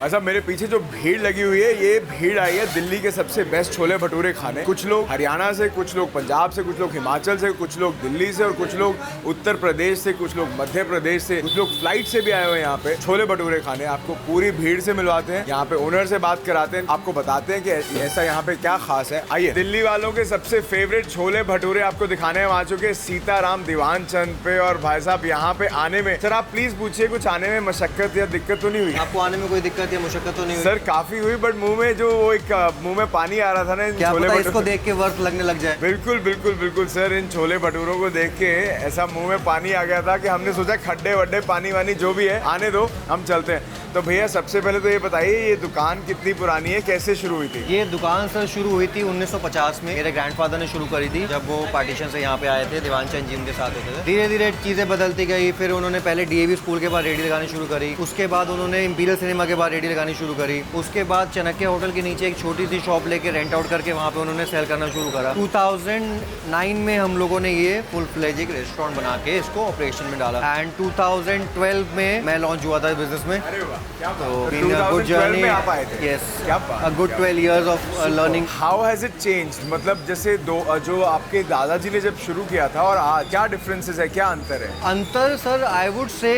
अच्छा, मेरे पीछे जो भीड़ लगी हुई है, ये भीड़ आई है दिल्ली के सबसे बेस्ट छोले भटूरे खाने। कुछ लोग हरियाणा से, कुछ लोग पंजाब से, कुछ लोग हिमाचल से, कुछ लोग दिल्ली से और कुछ लोग उत्तर प्रदेश से, कुछ लोग मध्य प्रदेश से, कुछ लोग फ्लाइट से भी आए हुए हैं यहाँ पे छोले भटूरे खाने। आपको पूरी भीड़ से मिलवाते हैं, यहाँ पे ओनर से बात कराते हैं, आपको बताते हैं कि ऐसा यहाँ पे क्या खास है। आइए, दिल्ली वालों के सबसे फेवरेट छोले भटूरे आपको दिखाने हम आ चुके हैं सीताराम दीवान चंद पे। और भाई साहब, यहाँ पे आने में सर आप प्लीज पूछिए, कुछ आने में मशक्कत या दिक्कत तो नहीं हुई? आपको आने में कोई दिक्कत या मुशक्कत तो नहीं हुई? सर काफी हुई, बट मुंह में जो वो एक मुंह में पानी आ रहा था ना, क्या छोले पता भटूरे इसको देख के वर्थ लगने लग जाए। बिल्कुल बिल्कुल बिल्कुल सर, इन छोले भटूरों को देख के ऐसा मुंह में पानी आ गया था कि हमने सोचा खड्डे वड्डे पानी वानी जो भी है आने दो, हम चलते हैं। तो भैया सबसे पहले तो ये बताइए, ये दुकान कितनी पुरानी है, कैसे शुरू हुई थी? ये दुकान सर शुरू हुई थी 1950 में। मेरे ग्रैंडफादर ने शुरू करी थी जब वो पार्टीशन से यहाँ पे आए थे, दीवान चंद जी उनके साथ होते थे। धीरे धीरे चीजें बदलती गई। फिर उन्होंने पहले डीएवी स्कूल के बाद रेडी लगानी शुरू करी, उसके बाद उन्होंने इंपीरियल सिनेमा के बाद रेडी लगानी शुरू करी, उसके बाद चाणक्य होटल के नीचे एक छोटी सी शॉप लेके रेंट आउट करके वहाँ पे उन्होंने सेल करना शुरू करा। 2009 में हम लोगों ने ये फुल फ्लेज एक रेस्टोरेंट बना के इसको ऑपरेशन में डाला। एंड 2012 में मैं लॉन्च हुआ था बिजनेस में। अरे वाह, क्या बात। तो been a good journey में आप आए थे? Yes, क्या बात। a good 12 years of learning. How has it changed? मतलब जैसे जो आपके दादाजी ने जब शुरू किया था और आज क्या डिफरेंसेस है, क्या अंतर है? अंतर sir, I would say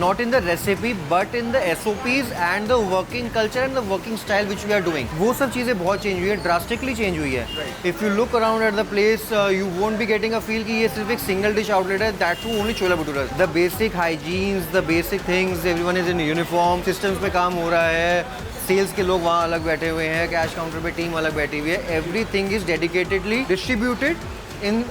not in the recipe but in the SOPs and the working culture and the working style which we are doing. वो सब चीज़ें बहुत चेंज हुई है, ड्रास्टिकली चेंज हुई है। If you look around at the place, you won't be getting a feel कि ये सिर्फ एक सिंगल डिश आउटलेट है, that too only chhola bhatura. The basic hygienes, the basic things, everyone is in uniform, systems पे काम हो रहा है, सेल्स के लोग वहाँ अलग बैठे हुए हैं, कैश काउंटर पे टीम अलग बैठी हुई है। Everything is dedicatedly distributed in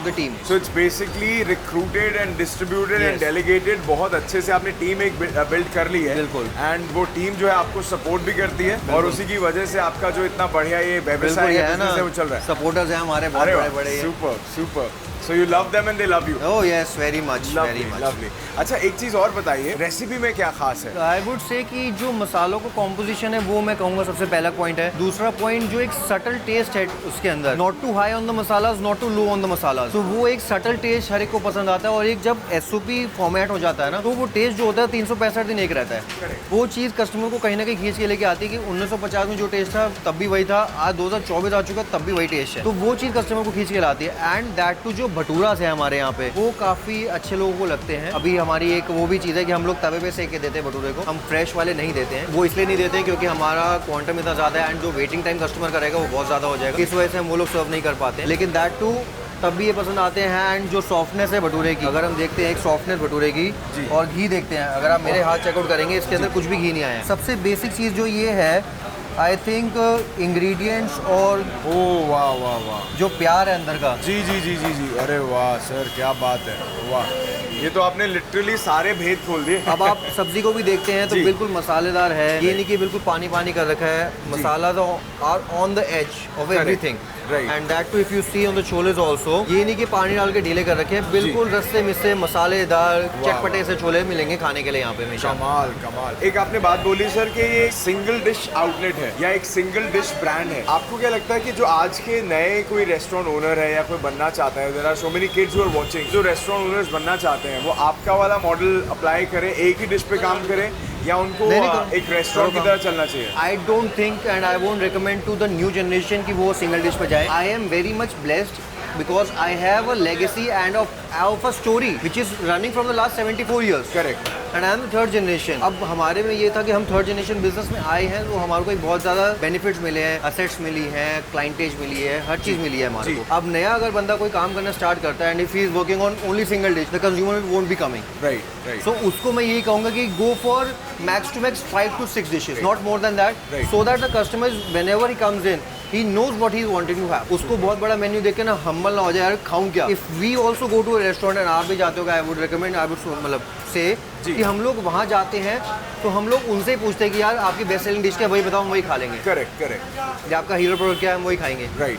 the team. So it's basically recruited and distributed and delegated. बहुत अच्छे से आपने टीम एक बिल्ड कर ली है। बिल्कुल। एंड वो टीम जो है आपको सपोर्ट भी करती है और उसी की वजह से आपका जो इतना बढ़िया ये व्यवसाय है ना वो चल रहा है। सपोर्टर्स हैं हमारे बहुत बड़े-बड़े। Super super. So you love them and they love you. Oh yes, very much, Lovely, very much. lovely. अच्छा, एक चीज और बताइए, रेसिपी में क्या खास है? आई वुड से कि जो मसालों का कॉम्पोजिशन है वो मैं कहूँगा सबसे पहला पॉइंट है। दूसरा पॉइंट जो एक सटल टेस्ट है उसके अंदर, not too high on the masalas, not too low on the masalas. तो वो एक सटल टेस्ट हर एक को पसंद आता है। और एक जब SOP फॉर्मेट हो जाता है ना, तो वो टेस्ट जो होता है 365 दिन एक रहता है। वो चीज़ कस्टमर को कहीं ना कहीं खींच के लेके आती है कि 1950 में जो टेस्ट था तब भी वही था, आज 2024 आ चुका तब भी वही टेस्ट है। तो वो चीज़ कस्टमर को खींच के लाती है। एंड दैट टू जो भटूरा है हमारे यहाँ पे, वो काफ़ी अच्छे लोगों को लगते हैं। अभी हमारी एक वो भी चीज़ है कि हम लोग तवे पे सेक के देते हैं भटूरे को, हम फ्रेश वाले नहीं देते हैं। वो इसलिए नहीं देते हैं क्योंकि हमारा क्वांटम इतना ज़्यादा है एंड जो वेटिंग टाइम कस्टमर का रहेगा वो बहुत ज़्यादा हो जाएगा, इस वजह से हम वो लोग सर्व नहीं कर पाते हैं। लेकिन दैट टू तब भी ये पसंद आते हैं। एंड जो सॉफ्टनेस है भटूरे की, अगर हम देखते हैं एक सॉफ्टनेस भटूरे की और घी देखते हैं, अगर आप मेरे हाथ चेकआउट करेंगे इसके अंदर कुछ भी घी नहीं आया है। सबसे बेसिक चीज़ जो ये है, आई थिंक इंग्रेडिएंट्स और ओह वाह वाह वाह, जो प्यार है अंदर का। जी जी जी जी जी। अरे वाह सर, क्या बात है, वाह। ये तो आपने लिटरली सारे भेद खोल दिए। अब आप सब्जी को भी देखते हैं तो बिल्कुल मसालेदार है, ये नहीं कि बिल्कुल पानी पानी कर रखा है। Masala are on the edge of everything. And that too if you see on the choles also, ये नहीं कि पानी डाल के ढीले कर रखे हैं, बिल्कुल रस्से मिस्से मसालेदार चटपटे से छोले मिलेंगे खाने के लिए यहाँ पे हमेशा। कमाल कमाल। एक आपने बात बोली सर कि ये सिंगल डिश आउटलेट है या एक सिंगल डिश ब्रांड है। आपको क्या लगता है कि जो आज के नए कोई रेस्टोरेंट ओनर है या कोई बनना चाहता है, there are so many kids who are watching, जो रेस्टोरेंट ओनर्स बनना चाहते हैं, वो आपका वाला मॉडल अप्लाई करें, एक ही डिश पे काम करें, या उनको एक रेस्टोरेंट की तरह चलना चाहिए? I don't think and I won't recommend to the new generation कि वो सिंगल डिश पे जाए। I am very much blessed because I have a legacy and of a story which is running from the last 74 years. Correct. And I am the third generation. अब हमारे में ये था कि हम थर्ड जनरेशन बिजनेस में आए हैं, तो हमारे को एक बहुत ज़्यादा बेनिफिट्स मिले हैं, असेट्स मिली हैं, क्लाइंटेज मिली है, हर चीज़ मिली है हमारे को। अब नया अगर बंदा कोई काम करना स्टार्ट करता है and if he is working on only single dish, the consumer won't be coming. Right right. सो उसको मैं यही कहूँगा कि go for max to max 5 to 6 dishes, not more than that, so that the customer whenever he comes in, he knows what he is wanting to have. उसको बहुत बड़ा menu देख के ना हम्बल ना हो जाए, यार खाऊं क्या। If we also go to a restaurant and आप भी जाते हो, I would recommend, I would मतलब से कि हम लोग वहाँ जाते हैं तो हम लोग उनसे ही पूछते हैं कि यार आपकी बेस्ट सेलिंग डिश क्या, वही बताओ, हम वही खा लेंगे। Correct correct. या आपका हीरो प्रोडक्ट क्या है, हम वही खाएंगे। राइट।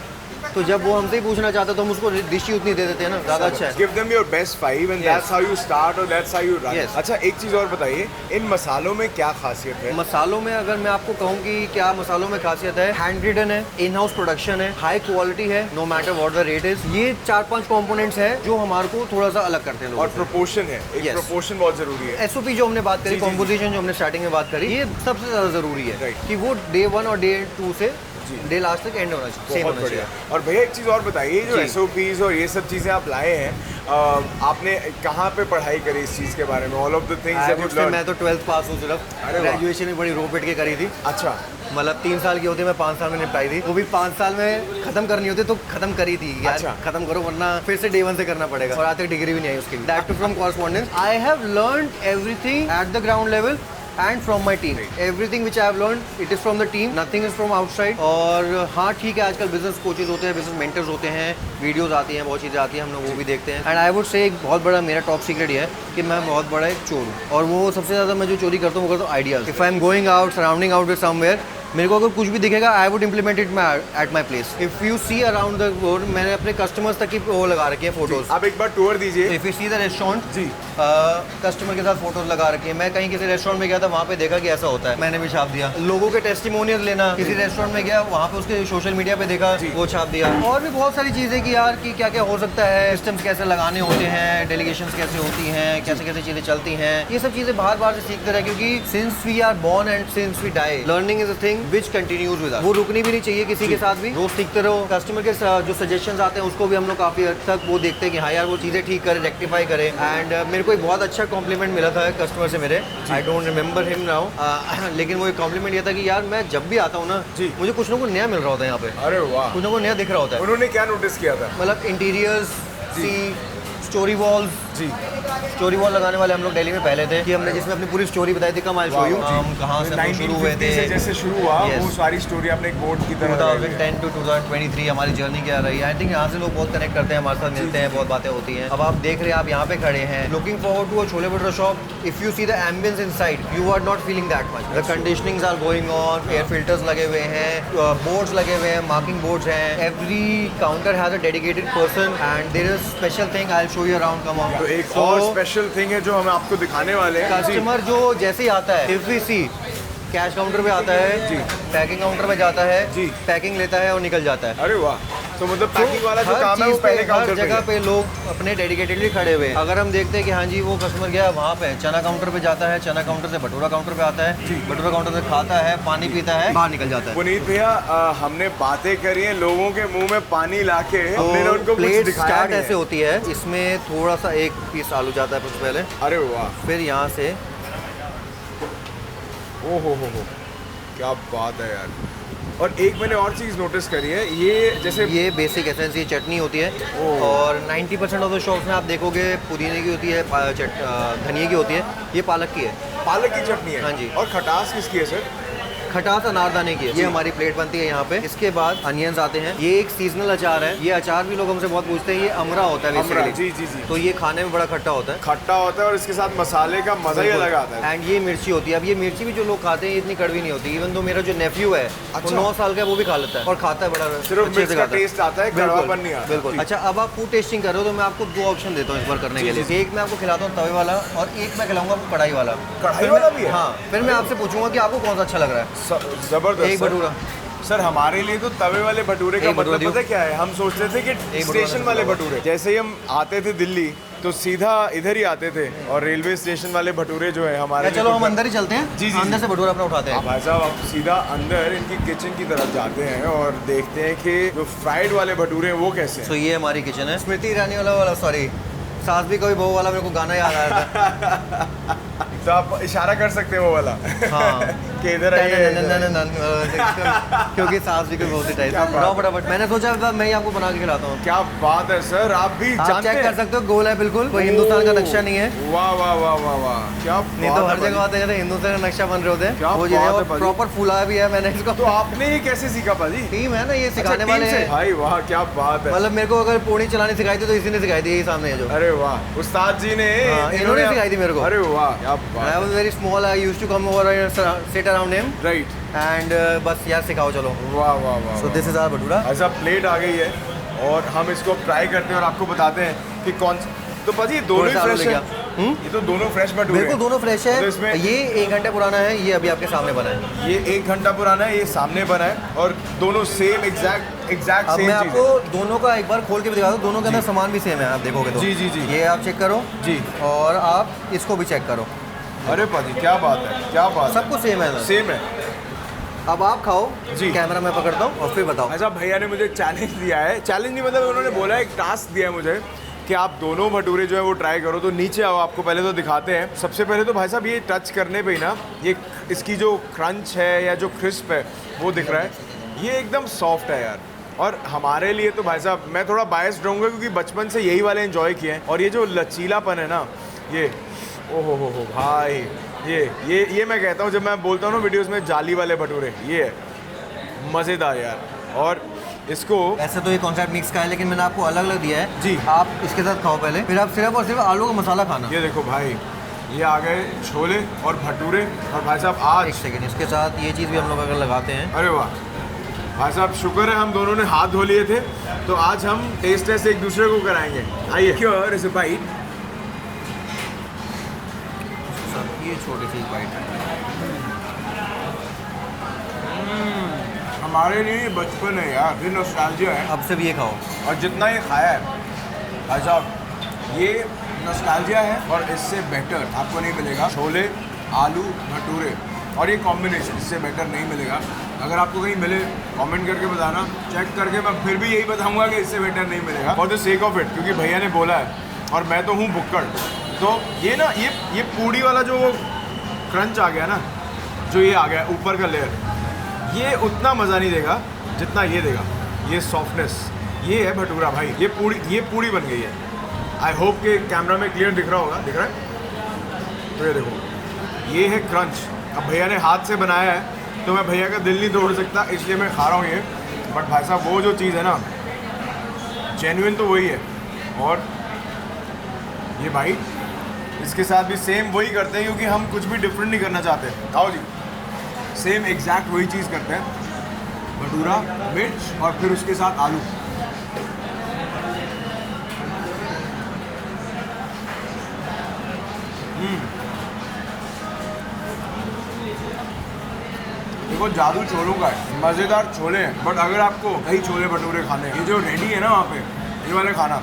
तो जब वो हमसे ही पूछना चाहते तो हम उसको डिश ही उतनी दे देते हैं ना, ज़्यादा अच्छा है। Give them your best five and Yes. that's how you start or that's how you run. Yes. अच्छा एक चीज़ और बताइए, इन मसालों में क्या खासियत है? मसालों में अगर मैं आपको कहूँ कि क्या मसालों में खासियत है, हैंड रिडन है, इन हाउस प्रोडक्शन है, हाई क्वालिटी है, no matter what the rate is. ये 4-5 कंपोनेंट्स हैं जो हमारे को थोड़ा सा अलग करते हैं और लोगों से। प्रोपोर्शन है, एक Yes. प्रोपोर्शन बहुत जरूरी है। एसओपी जो हमने बात करी, जी, जी, कॉम्पोजिशन जो हमने स्टार्टिंग में बात करी, ये सबसे ज़्यादा ज़रूरी है Right. कि वो डे 1 और डे 2 से जी। डे लास्ट तक एंड होना चाहिए, सेम बहुत होना बढ़िया। चाहिए। और भैया एक चीज़ और बताइए, जो जी। एसओपीज और ये सब चीज़ें आप लाए हैं, आपने कहाँ पे पढ़ाई करी इस चीज़ के बारे में? All of the things I that would you say learn. मैं तो 12th पास हूँ सिर्फ, अरे वाह। ग्रेजुएशन भी बड़ी रो पिट के करी थी। अच्छा, मतलब 3 साल की होती मैं 5 साल में निपटाई थी, वो भी 5 साल में खत्म करनी होती तो खत्म करी थी यार। अच्छा। खत्म करो वरना फिर से डे 1 से करना पड़ेगा, और आज तक डिग्री भी नहीं आई उसकी। That too from correspondence. I have learned everything at the ground level and from my team. Everything which I have learn it is from the team, nothing is from outside. और हाँ ठीक है, आजकल business coaches होते हैं, business mentors होते हैं, videos आती हैं, बहुत चीज़ें आती हैं, हम लोग वो भी देखते हैं। एंड आई वुड से एक बहुत बड़ा मेरा टॉप सीक्रेट ये है कि मैं बहुत बड़ा एक चोर हूँ, और वो सबसे ज़्यादा मैं जो चोरी करता हूँ वो करता हूँ ideas. If I am going out, surrounding out with somewhere, मेरे को अगर कुछ भी दिखेगा, I would implement it at my place. If you see around the world, मैंने अपने कस्टमर्स तक की वो लगा रखे हैं फोटोज। आप एक बार टूर दीजिए। If you see the restaurant, जी। कस्टमर के साथ फोटोज लगा रखी है। मैं कहीं किसी रेस्टोरेंट में गया था, वहाँ पे देखा कि ऐसा होता है, मैंने भी छाप दिया। लोगों के टेस्टिमोनियल लेना, किसी रेस्टोरेंट में गया, वहाँ पे उसके सोशल मीडिया पे देखा, वो छाप दिया। और भी बहुत सारी चीज़ें कि यार कि क्या क्या हो सकता है, सिस्टम्स कैसे लगाने होते हैं, डेलीगेशंस कैसे होती हैं, कैसे कैसे चीज़ें चलती हैं, ये सब चीज़ें बार बार से सीखते रहे, क्योंकि since we are born and since we die, learning is a thing which continues with us. वो रुकनी भी नहीं चाहिए किसी के साथ भी, रोज सीखते रहो। कस्टमर के जो सजेशंस आते हैं उसको भी हम लोग काफ़ी हद तक वो देखते हैं कि हाँ यार वो चीज़ें ठीक करें, रेक्टिफाई करें। एंड मेरे को एक बहुत अच्छा कॉम्प्लीमेंट मिला था कस्टमर से मेरे, I don't remember him now, लेकिन वो एक कॉम्प्लीमेंट ये था कि यार मैं जब भी आता हूँ ना, जी। मुझे कुछ ना कुछ नया मिल रहा होता है यहाँ पे, अरे वाह, कुछ ना कुछ नया दिख रहा होता है। उन्होंने क्या नोटिस किया था? मतलब इंटीरियर्स, सी स्टोरी वॉल्स, जी। स्टोरी वॉल लगाने वाले हम लोग दिल्ली में पहले थे, कि हमने जिसमें अपनी पूरी स्टोरी बताई थी, कम आई शो यू, हम कहाँ से हम लोग शुरू हुए 1950 से थे, जैसे शुरू हुआ, Yes. वो सारी स्टोरी आपने एक बोर्ड की तरह 2010 टू 2023 हमारी जर्नी क्या रही है। आई थिंक यहाँ से लोग बहुत कनेक्ट करते हैं, हमारे साथ मिलते हैं, बहुत बातें होती हैं। अब आप देख रहे हैं, आप यहाँ पे खड़े हैं, looking forward to a chole bhature shop. If you see the ambience inside, you are not feeling that much. The conditionings are going on, air filters लगे हुए हैं, बोर्ड्स लगे हुए हैं, मार्किंग बोर्ड्स हैं, every counter has a dedicated person and there is special thing, I will show you around, come on. तो एक और स्पेशल थिंग है जो हम आपको दिखाने वाले हैं। जी। कस्टमर जो जैसे ही आता है, if we see, cash counter पे आता है जी, पैकिंग काउंटर पे जाता है जी, पैकिंग लेता है और निकल जाता है। अरे वाह, तो मतलब पैकिंग वाला जो हर काम है वो चीज़ पे, पहले हर काउंटर पे जगह है। पे लोग अपने डेडिकेटेडली खड़े हुए हैं। अगर हम देखते हैं कि हाँ जी वो कस्टमर गया वहाँ पे चना काउंटर पे जाता है, चना काउंटर से भटूरा काउंटर पे आता है, भटूरा काउंटर से खाता है, पानी पीता है, बाहर निकल जाता है। पुनीत भैया, हमने बातें करी हैं, लोगों के मुंह में पानी लाके हमने ना उनको कुछ प्लेट दिखाया स्टार्ट नहीं ऐसे है। होती है, इसमें थोड़ा सा एक पीस आलू जाता है सबसे पहले, अरे वाह, फिर यहाँ से ओ हो, क्या बात है यार। और एक मैंने और चीज़ नोटिस करी है, ये जैसे ये बेसिक एसेंस, ये चटनी होती है, ओह। और 90% ऑफ द शॉप्स में आप देखोगे पुदीने की होती है, धनिया की होती है, ये पालक की है। पालक की चटनी है। हाँ जी। और खटास किसकी है सर? खटास अनारदाने की है। ये हमारी प्लेट बनती है यहाँ पे। इसके बाद अनियंस आते हैं, ये एक सीजनल अचार है, ये अचार भी लोग हमसे बहुत पूछते हैं, ये अमरा होता है अमरा, बेसिकली। जी जी जी। तो ये खाने में बड़ा खट्टा होता है, खट्टा होता है और इसके साथ मसाले का मजा ही अलग आता है। एंड ये मिर्ची होती है। अब ये मिर्ची भी जो लोग खाते हैं ये इतनी कड़वी नहीं होती। इवन तो मेरा जो नेफ्यू है वो अच्छा। 9 साल का है, वो भी खा लेता है और खाता है बड़ा सिर्फ अच्छे मिर्च से का खाता है। टेस्ट आता है, बिल्कुल, कड़वापन नहीं आता। बिल्कुल। जी। अच्छा, अब आप फूड टेस्टिंग कर रहे हो तो मैं आपको 2 ऑप्शन देता हूँ इस बार करने के जी, लिए। एक मैं आपको खिलाता हूँ तवे वाला और एक मैं खिलाऊंगा आपको कढ़ाई वाला। कढ़ाई फिर वाला मैं- भी है? हाँ, फिर मैं आपसे पूछूंगा कि आपको कौन सा अच्छा लग रहा है। जबरदस्त एक सर। भटूरा। सर हमारे लिए तो तवे वाले भटूरे का एक भटूरा मतलब पता है क्या है? हम सोचते थे कि भटूरा स्टेशन दे वाले दो। भटूरे, जैसे ही हम आते थे दिल्ली तो सीधा इधर ही आते थे, और रेलवे स्टेशन वाले भटूरे जो है हमारे चलो हम अंदर ही चलते हैं। जी, जी, अंदर जी। से भटूरा अपना उठाते हैं। भाई साहब, आप सीधा अंदर इनकी किचन की तरफ जाते हैं और देखते हैं कि जो फ्राइड वाले भटूरे हैं वो कैसे हैं। तो ये हमारी किचन है। स्मृति ईरानी वाला सॉरी, सास भी कभी बहू वाला मेरे को गाना याद आया था। तो आप इशारा कर सकते हैं वो वाला हाँ। कि इधर आइए। क्योंकि सास भी कोई बहुत ही टाइप क्या बात बनाओ फटाफट। मैंने सोचा मैं ही आपको बना के खिलाता हूँ। क्या बात है सर, आप भी आप जानते चेक कर हैं? सकते हो, गोल है बिल्कुल, कोई हिंदुस्तान का नक्शा नहीं है। वाह वाह वाह वाह वाह, क्या नहीं तो बात हर है जगह आते हैं हिंदुस्तान का नक्शा बन रहे होते क्या हैं वो बात चीजें, है और भाजी। प्रॉपर फुला भी है मैंने इसको। तो आपने ये कैसे सीखा पाजी? टीम है ना ये अच्छा, सिखाने टीम वाले से? हैं। भाई वाह, क्या बात है। मतलब मेरे को अगर पूरी चलानी सिखाई थी तो इसी ने सिखाई थी, यही सामने है जो। अरे वाह, उस्ताद जी ने हाँ, इन्होंने सिखाई थी मेरे को। अरे वाह, क्या And I was very small. I used to come over and sit around him. Right, And बस यार सिखाओ चलो. वाह वाह वाह. So this is our bhatura. ऐसा प्लेट आ गई है और हम इसको ट्राई करते हैं और आपको बताते हैं कि कौन. तो पाजी दोनों ही फ्रेश है. ये तो दोनों फ्रेश भटूरे बिल्कुल दोनों फ्रेश है. तो इसमें ये 1 घंटे पुराना है, ये अभी आपके सामने बना है. ये 1 घंटा पुराना है, ये सामने बना है और दोनों सेम एग्जैक्ट अब सेम मैं चीज़ आपको है. दोनों का एक बार खोल के भी दिखा दूँ. दोनों के अंदर जी. सामान भी सेम है, आप देखोगे तो. जी, जी, जी. ये आप चेक करो जी. और आप इसको भी चेक करो. अरे पाजी क्या बात है, क्या बात है. सब कुछ सेम है. सेम है. अब आप खाओ. जी. कैमरा मैं पकड़ता हूँ और फिर बताओ. ऐसा भैया ने मुझे चैलेंज दिया है. चैलेंज नहीं मतलब उन्होंने बोला, एक टास्क दिया है मुझे कि आप दोनों भटूरे जो है वो ट्राई करो. तो नीचे आओ, आपको पहले तो दिखाते हैं. सबसे पहले तो भाई साहब ये टच करने पे ही ना, ये इसकी जो क्रंच है या जो क्रिस्प है वो दिख रहा है. ये एकदम सॉफ्ट है यार. और हमारे लिए तो भाई साहब मैं थोड़ा बायस्ड रहूँगा क्योंकि बचपन से यही वाले एंजॉय किए हैं. और ये जो लचीलापन है ना, ये ओहो हो भाई, ये मैं कहता हूँ, जब मैं बोलता हूँ ना वीडियोस में जाली वाले भटूरे, ये है मज़ेदार यार. और इसको ऐसे तो ये कॉन्सेप्ट मिक्स का है, लेकिन मैंने आपको अलग अलग दिया है. जी. आप इसके साथ खाओ पहले, फिर आप सिर्फ और सिर्फ आलू का मसाला खाना. ये देखो भाई, ये आ गए छोले और भटूरे. और भाई साहब एक आज, सेकेंड, इसके साथ ये चीज़ भी हम लोग अगर लगाते हैं. अरे वाह भाई साहब, शुक्र है हम दोनों ने हाथ धो लिए थे. तो आज हम टेस्ट टेस्ट एक दूसरे को कराएंगे. आइए. Here is a bite. ये छोटी सी बाइट है. हमारे लिए ये बचपन है यार, ये नॉस्टैल्जिया है. अब से भी ये खाओ. और जितना ये खाया है भाई साहब, ये नॉस्टैल्जिया है और इससे बेटर आपको नहीं मिलेगा. छोले, आलू, भटूरे और ये कॉम्बिनेशन, इससे बेटर नहीं मिलेगा. अगर आपको कहीं मिले कमेंट करके बताना. चेक करके मैं फिर भी यही बताऊंगा कि इससे बेटर नहीं मिलेगा, for the sake of it, क्योंकि भैया ने बोला है और मैं तो हूँ भुक्कड़. तो ये ना, ये पूड़ी वाला जो वो क्रंच आ गया ना, जो ये आ गया ऊपर का लेयर, ये उतना मज़ा नहीं देगा जितना ये देगा. ये सॉफ्टनेस, ये है भटूरा भाई. ये पूड़ी बन गई है. आई होप कि कैमरा में क्लियर दिख रहा होगा. दिख रहा है? तो ये देखो, ये है क्रंच. अब भैया ने हाथ से बनाया है तो मैं भैया का दिल नहीं तोड़ सकता, इसलिए मैं खा रहा हूँ ये. बट भाई साहब वो जो चीज़ है ना, जेन्युइन तो वही है. और ये भाई इसके साथ भी सेम वही करते हैं, क्योंकि हम कुछ भी डिफरेंट नहीं करना चाहते. आओ जी, सेम एग्जैक्ट वही चीज़ करते हैं. भटूरा, मिर्च और फिर उसके साथ आलू. देखो जादू छोलों का है. मज़ेदार छोले हैं. बट अगर आपको कई छोले भटूरे खाने हैं, ये जो रेडी है ना वहाँ पे, ये वाले खाना.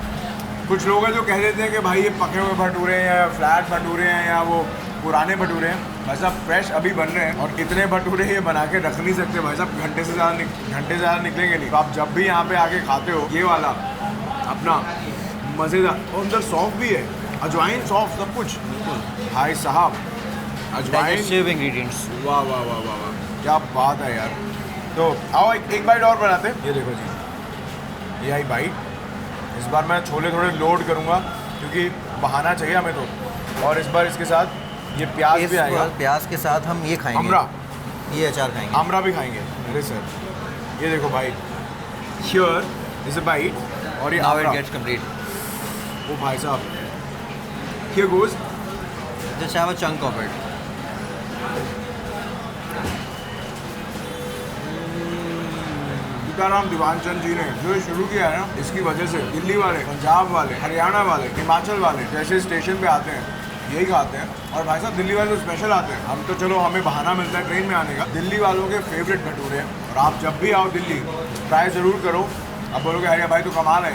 कुछ लोग हैं जो कह देते हैं कि भाई ये पके हुए भटूरे हैं या फ्लैट भटूरे हैं या वो पुराने भटूरे हैं. भाई साहब फ्रेश अभी बन रहे हैं और इतने भटूरे ये बना के रख नहीं सकते भाई साहब. घंटे से ज़्यादा निकलेंगे नहीं. तो आप जब भी यहाँ पे आके खाते हो ये वाला अपना मज़ेदार, और अंदर सॉफ्ट भी है, अजवाइन सॉफ्ट, सब कुछ. भाई साहब अजवाइन, इंग्रेडिएंट्स. वाह वाह वाह वाह वाह, क्या बात है यार. तो आओ एक बाइट और बनाते हैं. ये देखो जी, ये आई बाइट. इस बार मैं छोले थोड़े लोड करूँगा क्योंकि बहाना चाहिए हमें तो. और इस बार इसके साथ ये प्याज भी आएगा. प्याज के साथ हम ये खाएंगे, अमरा, ये अचार खाएंगे. आमरा भी खाएंगे. अरे सर, ये देखो भाई, हियर इज अ बाइट. और ये नाउ इट आमरा, गेट्स कंप्लीट. ओ भाई साहब, here goes. Just have a chunk of it. Sitaram Diwanchand ji ने जो ये शुरू किया है ना, इसकी वजह से दिल्ली वाले, पंजाब वाले, हरियाणा वाले, हिमाचल वाले जैसे स्टेशन पे आते हैं यही खाते हैं. और भाई साहब दिल्ली वाले तो स्पेशल आते हैं. हम तो चलो हमें बहाना मिलता है ट्रेन में आने का. दिल्ली वालों के फेवरेट भटूरे हैं. और आप जब भी आओ दिल्ली ट्राई ज़रूर करो. अब बोलोगे अरे भाई तो कमाल है,